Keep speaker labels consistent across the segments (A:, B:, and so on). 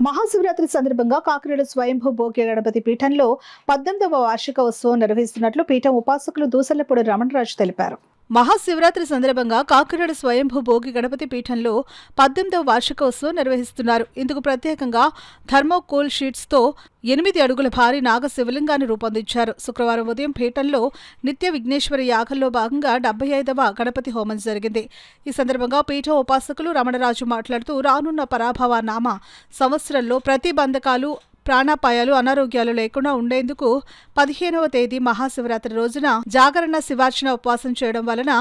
A: మహాశివరాత్రి సందర్భంగా కాకినాడ స్వయంభూ భోగ్య గణపతి పీఠంలో 18వ వార్షిక ఉత్సవం నిర్వహిస్తున్నట్లు పీఠం ఉపాసకులు దూసలపూడి రమణరాజు తెలిపారు. మహాశివరాత్రి సందర్భంగా కాకినాడ స్వయంభూ భోగి గణపతి పీఠంలో 18వ వార్షికోత్సవం నిర్వహిస్తున్నారు. ఇందుకు ప్రత్యేకంగా థర్మోకోల్ షీట్స్తో 8 అడుగుల భారీ నాగ శివలింగాన్ని రూపొందించారు. శుక్రవారం ఉదయం పీఠంలో నిత్య విఘ్నేశ్వర యాగంలో భాగంగా 75వ గణపతి హోమం జరిగింది. ఈ సందర్భంగా పీఠం ఉపాసకులు రమణరాజు మాట్లాడుతూ రానున్న పరాభవ నామ సంవత్సరంలో ప్రతిబంధకాలు ప్రాణాపాయాలు అనారోగ్యాలు లేకుండా ఉండేందుకు 15వ తేదీ మహాశివరాత్రి రోజున జాగరణ శివార్చన ఉపవాసం చేయడం వలన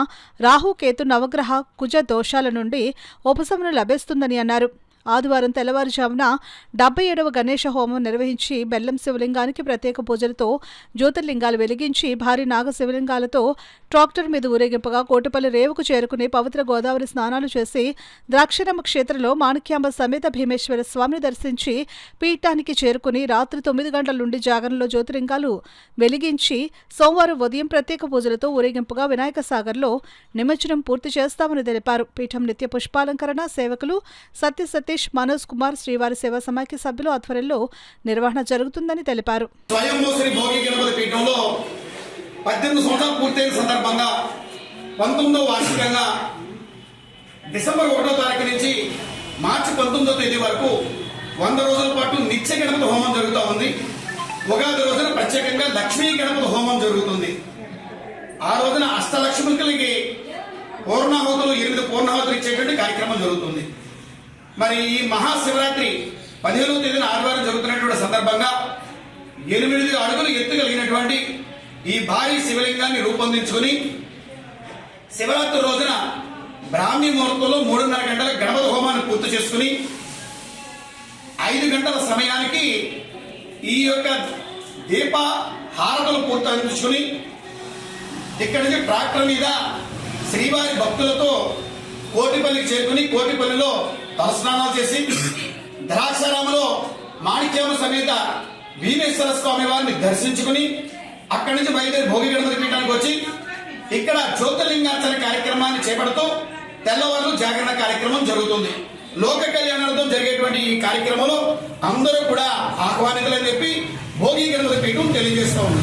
A: రాహుకేతు నవగ్రహ కుజ దోషాల నుండి ఉపశమనం లభిస్తుందని అన్నారు. ఆదివారం తెల్లవారుజామున 77వ గణేష హోమం నిర్వహించి బెల్లం శివలింగానికి ప్రత్యేక పూజలతో జ్యోతిర్లింగాలు వెలిగించి భారీ నాగ శివలింగాలతో ట్రాక్టర్ మీద ఊరేగింపుగా కోటిపల్లి రేవుకు చేరుకుని పవిత్ర గోదావరి స్నానాలు చేసి ద్రాక్షరమ్మ క్షేత్రంలో మాణిక్యాంబ సమేత భీమేశ్వర స్వామిని దర్శించి పీఠానికి చేరుకుని రాత్రి 9 గంటల నుండి జాగరణలో జ్యోతిర్లింగాలు వెలిగించి సోమవారం ఉదయం ప్రత్యేక పూజలతో ఊరేగింపుగా వినాయక సాగర్లో నిమజ్జనం పూర్తి చేస్తామని తెలిపారు. పీఠం నిత్య పుష్పాలంకరణ సేవకులు సత్య మనోజ్ కుమార్ శ్రీవారి సేవా సమాఖ్య సభ్యులు ఆధ్వర్యంలో నిర్వహణ జరుగుతుందని తెలిపారు.
B: స్వయంభూ శ్రీ భోగి గణపతి పీఠంలో 18 సంవత్సరాలు పూర్తయిన సందర్భంగా 19వ వార్షికంగా డిసెంబర్ 1వ తారీఖు నుంచి మార్చి 19వ తేదీ వరకు 100 రోజుల పాటు నిత్య గణపతి హోమం జరుగుతూ ఉంది. ఉగాది రోజున ప్రత్యేకంగా లక్ష్మీ గణపతి హోమం జరుగుతుంది. ఆ రోజున అష్టలక్ష్మికి పూర్ణాహుతులు 8 పూర్ణాహుతులు ఇచ్చేటువంటి కార్యక్రమం జరుగుతుంది. మరి ఈ మహాశివరాత్రి 15వ తేదీన ఆదివారం జరుగుతున్నటువంటి సందర్భంగా 8 అడుగులు ఎత్తు కలిగినటువంటి ఈ భారీ శివలింగాన్ని రూపొందించుకుని శివరాత్రి రోజున బ్రాహ్మీ ముహూర్తంలో 3:30 గంటల గణపతి హోమాన్ని పూర్తి చేసుకుని 5 గంటల సమయానికి ఈ యొక్క దీప హారతలు పూర్తించుకుని ఇక్కడి నుంచి ట్రాక్టర్ మీద శ్రీవారి భక్తులతో కోటిపల్లికి చేరుకుని కోటిపల్లిలో తలస్నానాలు చేసి ద్రాక్షారామలో మాణిక్యామ సమేత భీమేశ్వర స్వామి వారిని దర్శించుకుని అక్కడి నుంచి బయలుదేరి భోగి గణపతి పీఠానికి వచ్చి ఇక్కడ జ్యోతిర్లింగార్చన కార్యక్రమాన్ని చేపడుతూ తెల్లవారు జాగరణ కార్యక్రమం జరుగుతుంది. లోక కళ్యాణార్థం జరిగేటువంటి ఈ కార్యక్రమంలో అందరూ కూడా ఆహ్వానితులని చెప్పి భోగి గణపతి పీఠం తెలియజేస్తూ ఉంది.